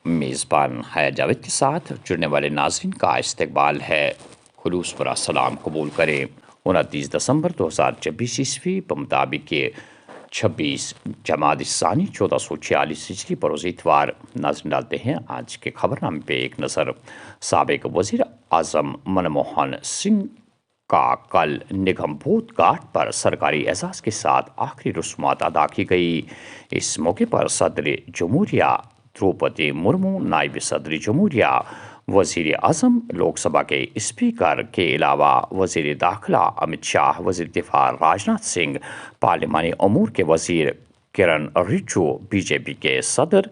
میزبان حیا جاوید کے ساتھ جڑنے والے ناظرین کا استقبال ہے۔ خلوص پر سلام قبول کریں۔ 29 دسمبر 2024 عیسوی بمطابق 26 جمادی الثانی 1446 ہجری بروز اتوار۔ ناظرین ڈالتے ہیں آج کے خبر نامے پہ ایک نظر۔ سابق وزیر اعظم منموہن سنگھ کا کل نگم بودھ گھاٹ پر سرکاری اعزاز کے ساتھ آخری رسومات ادا کی گئی۔ اس موقع پر صدر جمہوریہ دروپدی مرمو، نائب صدر جمہوریہ، وزیر اعظم، لوک سبھا کے اسپیکر کے علاوہ وزیر داخلہ امت شاہ، وزیر دفاع راجناتھ سنگھ، پارلیمانی امور کے وزیر کرن رجیجو، بی جے پی کے صدر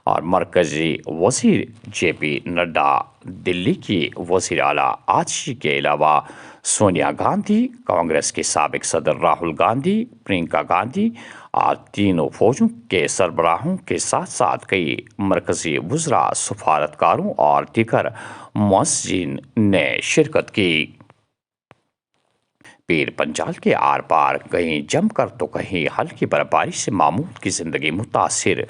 اور مرکزی وزیر جے پی نڈا، دلی کی وزیر اعلیٰ آتشی کے علاوہ سونیا گاندھی، کانگریس کے سابق صدر راہل گاندھی، پرینکا گاندھی اور تینوں فوجوں کے سربراہوں کے ساتھ ساتھ کئی مرکزی وزراء، سفارتکاروں اور دیگر معززین نے شرکت کی۔ پیر پنجال کے آر پار کہیں جم کر تو کہیں ہلکی برفباری سے معمول کی زندگی متاثر۔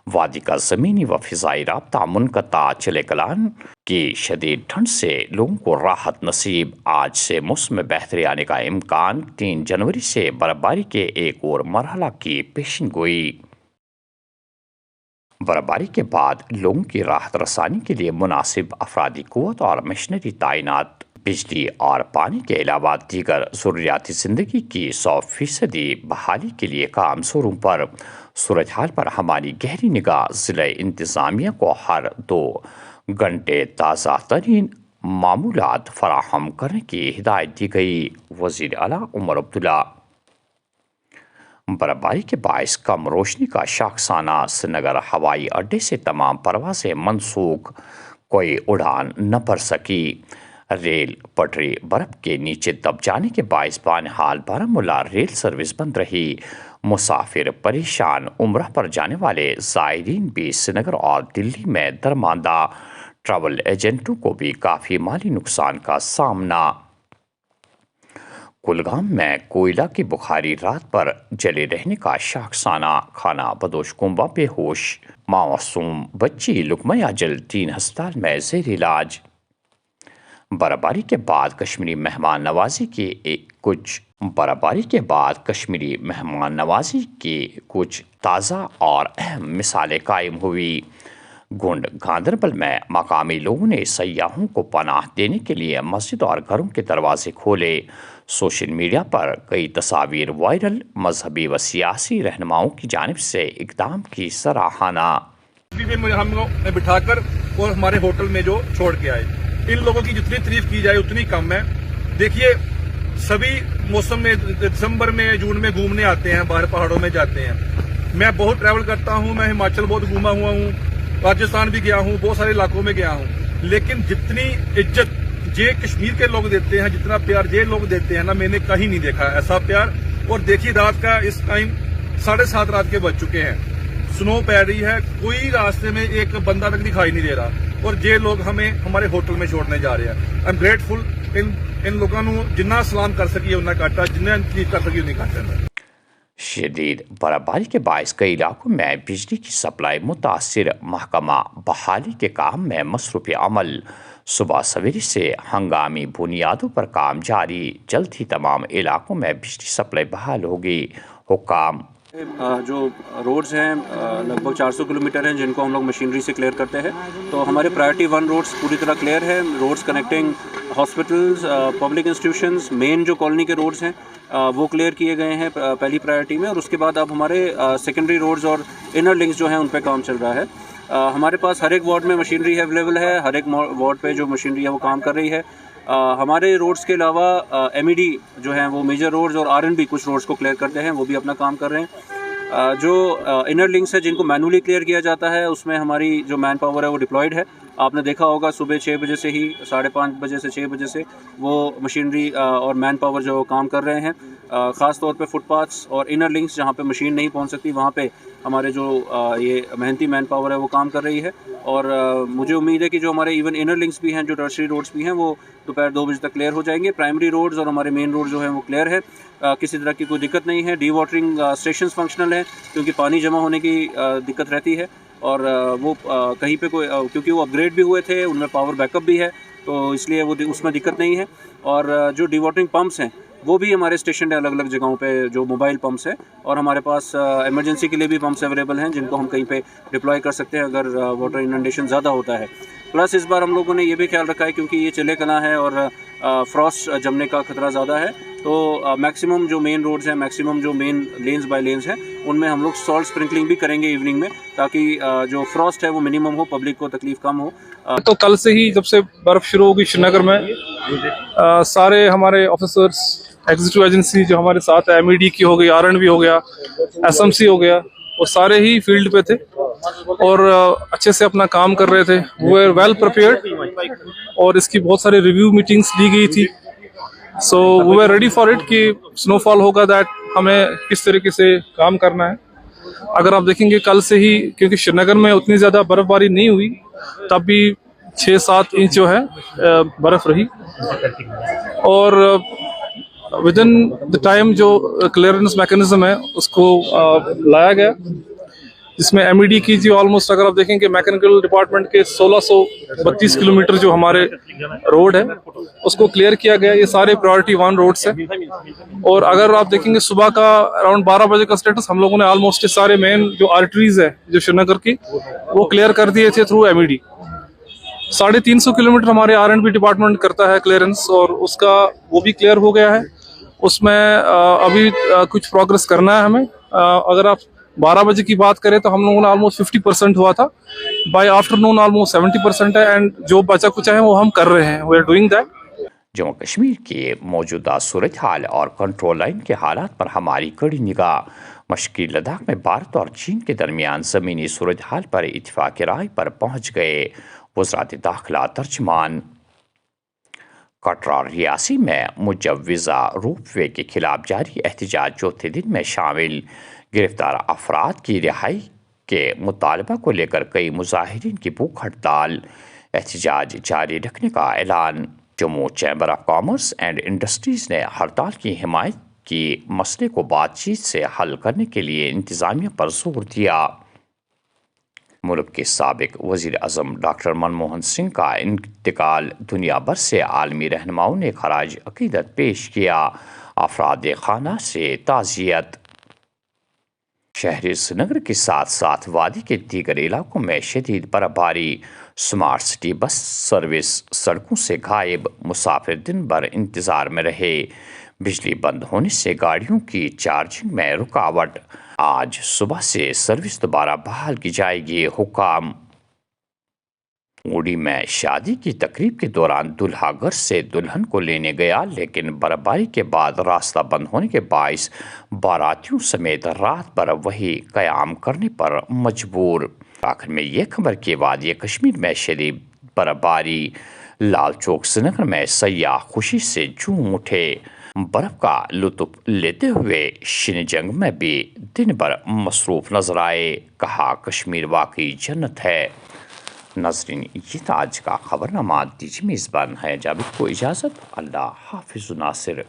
وادی کا زمینی و فضائی رابطہ منقطع، چلے کلان کی شدید ٹھنڈ سے لوگوں کو راحت نصیب۔ آج سے موسم میں بہتری آنے کا امکان۔ 3 جنوری سے برفباری کے ایک اور مرحلہ کی پیشن گوئی۔ برفباری کے بعد لوگوں کی راحت رسانی کے لیے مناسب افرادی قوت اور مشینری تعینات۔ بجلی اور پانی کے علاوہ دیگر ضروریات زندگی کی 100% بحالی کے لیے کام زوروں پر۔ صورتحال پر ہماری گہری نگاہ۔ ضلع انتظامیہ کو ہر 2 گھنٹے تازہ ترین معمولات فراہم کرنے کی ہدایت دی گئی۔ وزیر اعلیٰ عمر عبداللہ۔ برفباری کے باعث کم روشنی کا شاخسانہ سرینگر ہوائی اڈے سے تمام پروازیں منسوخ، کوئی اڑان نہ بھر سکی۔ ریل پٹری برف کے نیچے دب جانے کے باعث بانہال بارہمولہ ریل سروس بند رہی۔ مسافر پریشان۔ عمرہ پر جانے والے زائرین بھی سرینگر اور دلی میں درماندہ۔ ٹریول ایجنٹوں کو بھی کافی مالی نقصان کا سامنا۔ کلگام میں کوئلہ کی بخاری رات پر جلے رہنے کا شاخسانہ، خانہ بدوش کنبہ بے ہوش۔ معصوم بچی لقمہ اجل 3 ہسپتال میں زیر علاج۔ برفباری کے بعد کشمیری مہمان نوازی کی کچھ تازہ اور اہم مثالیں قائم ہوئی۔ گنڈ گاندربل میں مقامی لوگوں نے سیاحوں کو پناہ دینے کے لیے مسجد اور گھروں کے دروازے کھولے۔ سوشل میڈیا پر کئی تصاویر وائرل۔ مذہبی و سیاسی رہنماؤں کی جانب سے اقدام کی سراہنا۔ ہم لوگ بٹھا کر اور ہمارے ہوٹل میں جو چھوڑ کے آئے، ان لوگوں کی جتنی تعریف کی جائے اتنی کم ہے۔ دیکھیے، سبھی موسم میں دسمبر میں جون میں گھومنے آتے ہیں، باہر پہاڑوں میں جاتے ہیں۔ میں بہت ٹریول کرتا ہوں، میں ہماچل بہت گھوما ہوا ہوں، راجستھان بھی گیا ہوں، بہت سارے علاقوں میں گیا ہوں، لیکن جتنی عزت یہ کشمیر کے لوگ دیتے ہیں، جتنا پیار یہ لوگ دیتے ہیں نا، میں نے کہیں نہیں دیکھا ایسا پیار۔ اور دیکھیے رات کا اس ٹائم 7:30 رات کے بج چکے ہیں، سنو پہ رہی ہے، کوئی راستے میں ایک بندہ تک دکھائی نہیں دے رہا، اور یہ لوگ ہمیں ہمارے ہوٹل میں چھوڑنے جا رہے ہیں۔ I am grateful. ان لوگوں نے جنہ سلام کر سکی انہیں کاٹا، جنہیں چیز کر سکی انہیں کاٹا۔ شدید برفباری کے باعث کئی علاقوں میں بجلی کی سپلائی متاثر۔ محکمہ بحالی کے کام میں مصروف عمل۔ صبح سویرے سے ہنگامی بنیادوں پر کام جاری۔ جلد ہی تمام علاقوں میں بجلی سپلائی بحال ہوگی۔ حکام جو روڈز ہیں لگ بھگ 400 کلومیٹر ہیں، جن کو ہم لوگ مشینری سے کلیئر کرتے ہیں، تو ہمارے پرائرٹی 1 روڈز پوری طرح کلیئر ہے۔ Roads connecting hospitals, public institutions, main جو کالونی کے روڈز ہیں وہ کلیئر کیے گئے ہیں پہلی پرائرٹی میں، اور اس کے بعد اب ہمارے سیکنڈری روڈز اور انر لنکس جو ہیں ان پہ کام چل رہا ہے۔ ہمارے پاس ہر ایک وارڈ میں مشینری اویلیبل ہے، ہر ایک وارڈ پہ جو مشینری ہے وہ کام کر رہی ہے۔ ہمارے روڈز کے علاوہ ایم ای ڈی جو ہیں وہ میجر روڈز اور آر این بی کچھ روڈز کو کلیئر کرتے ہیں، وہ بھی اپنا کام کر رہے ہیں۔ جو انر لنکس ہے جن کو مینولی کلیئر کیا جاتا ہے، اس میں ہماری جو مین پاور ہے وہ ڈپلائڈ ہے۔ آپ نے دیکھا ہوگا صبح 6 بجے سے ہی 5:30 بجے سے 6 بجے سے وہ مشینری اور مین پاور جو کام کر رہے ہیں۔ خاص طور پہ فٹ پاتھس اور انر لنکس جہاں پہ مشین نہیں پہنچ سکتی، وہاں پہ ہمارے جو یہ محنتی مین پاور ہے وہ کام کر رہی ہے۔ اور مجھے امید ہے کہ جو ہمارے ایون انر لنکس بھی ہیں، جو ٹرشری روڈز بھی ہیں، وہ دوپہر 2 بجے تک کلیئر ہو جائیں گے۔ پرائمری روڈز اور ہمارے مین روڈ جو ہیں وہ کلیئر ہے، کسی طرح کی کوئی دقت نہیں ہے۔ ڈی واٹرنگ اسٹیشنز فنکشنل ہیں کیونکہ پانی جمع ہونے کی دقت رہتی ہے۔ اور وہ کہیں پہ کوئی کیونکہ وہ اپ گریڈ بھی ہوئے تھے، ان میں پاور بیک اپ بھی ہے، تو اس لیے وہ اس میں دقت نہیں ہے. اور جو ڈی واٹرنگ پمپس ہیں وہ بھی ہمارے اسٹیشن ہے الگ الگ جگہوں پہ، جو موبائل پمپس ہیں، اور ہمارے پاس ایمرجنسی کے لیے بھی پمپس اویلیبل ہیں جن کو ہم کہیں پہ ڈپلوائے کر سکتے ہیں اگر واٹر اننڈیشن زیادہ ہوتا ہے. پلس اس بار ہم لوگوں نے یہ بھی خیال رکھا ہے کیونکہ یہ چلے کلاں ہے اور فراسٹ جمنے کا خطرہ زیادہ ہے، تو میکسیمم جو مین روڈز ہیں، میکسیمم جو مین لینز بائی لینز ہیں، ان میں ہم لوگ سالٹ اسپرنکلنگ بھی کریں گے ایوننگ میں، تاکہ جو فراسٹ ہے وہ منیمم ہو، پبلک کو تکلیف کم ہو. تو کل سے ہی جب سے برف شروع ہوگی شری نگر میں، سارے ہمارے آفیسرس ایگزیکٹو ایجنسی جو ہمارے ساتھ ہے، ایم ای ڈی کی ہو گئی، آر اینڈ بی ہو گیا، ایس ایم سی ہو گیا، وہ سارے ہی فیلڈ پہ تھے اور اچھے سے اپنا کام کر رہے تھے. وہ ویل پریپیئرڈ، اور اس کی بہت ساری ریویو میٹنگس لی گئی تھی. So we are ready for it کہ سنو فال ہوگا دیٹ ہمیں کس طریقے سے کام کرنا ہے. اگر آپ دیکھیں گے کل سے ہی، کیونکہ شری نگر میں اتنی زیادہ برف باری نہیں ہوئی، تب بھی 6-7 انچ جو ہے برف رہی، اور ود ان دا ٹائم جو کلیئرنس میکینزم ہے اس کو لایا گیا، جس میں ایم ای ڈی کی جو آلموسٹ اگر آپ دیکھیں کہ میکینیکل ڈپارٹمنٹ کے 1632 کلومیٹر جو ہمارے روڈ ہے اس کو کلیئر کیا گیا. یہ سارے پرائورٹی 1 روڈس ہیں، اور اگر آپ دیکھیں گے صبح کا اراؤنڈ 12 بجے کا اسٹیٹس، ہم لوگوں نے آلموسٹ سارے مین جو آرٹریز ہے جو شری نگر کی وہ کلیئر کر دیے تھے through M E D. 350 kilometre ہمارے آر اینڈ بی ڈپارٹمنٹ کرتا ہے کلیئرنس، اور اس کا وہ بھی کلیئر ہو گیا ہے. اس میں ابھی کچھ پروگرس کرنا ہے ہمیں. اگر آپ 12 بجے کی بات کریں تو ہم لوگوں نے آلموسٹ 50% ہوا تھا، بائی آفٹر نون آلموسٹ 70% ہے، اینڈ جو بچا کچھ ہے وہ ہم کر رہے ہیں، we are doing that. Jammu Kashmir کی موجودہ صورتحال اور کنٹرول لائن کے حالات پر ہماری کڑی نگاہ. مشرقی لداخ میں بھارت اور چین کے درمیان زمینی صورتحال پر اتفاق رائے پر پہنچ گئے. وزارت داخلہ ترجمان. کٹرا ریاسی میں مجوزہ روپ وے کے خلاف جاری احتجاج چوتھے دن میں شامل. گرفتار افراد کی رہائی کے مطالبہ کو لے کر کئی مظاہرین کی بھوک ہڑتال. احتجاج جاری رکھنے کا اعلان. Jammu chamber of commerce and industries نے ہڑتال کی حمایت کی، مسئلے کو بات چیت سے حل کرنے کے لیے انتظامیہ پر زور دیا. ملک کے سابق وزیر اعظم ڈاکٹر منموہن سنگھ کا انتقال. دنیا بھر سے عالمی رہنماؤں نے خراج عقیدت پیش کیا. افراد خانہ سے تعزیت. شہر سری نگر کے ساتھ ساتھ وادی کے دیگر علاقوں میں شدید برف باری. سمارٹ سٹی بس سروس سڑکوں سے غائب. مسافر دن بھر انتظار میں رہے. بجلی بند ہونے سے گاڑیوں کی چارجنگ میں رکاوٹ. آج صبح سے سروس دوبارہ بحال کی جائے گی. حکام. اوڑی میں شادی کی تقریب کے دوران دلہا گھر سے دلہن کو لینے گیا، لیکن برف باری کے بعد راستہ بند ہونے کے باعث باراتیوں سمیت رات بھر وہی قیام کرنے پر مجبور. آخر میں یہ خبر کہ وادی کشمیر میں شدید برف باری. لال چوک سری نگر میں سیاح خوشی سے جھوم اٹھے. برف کا لطف لیتے ہوئے شنجنگ میں بھی دن بھر مصروف نظر آئے. کہا کشمیر واقعی جنت ہے. ناظرین، یہ تھا آج کا خبرنامہ. دیجیے میزبان ہے جاوید کو اجازت. اللہ حافظ. ناصر.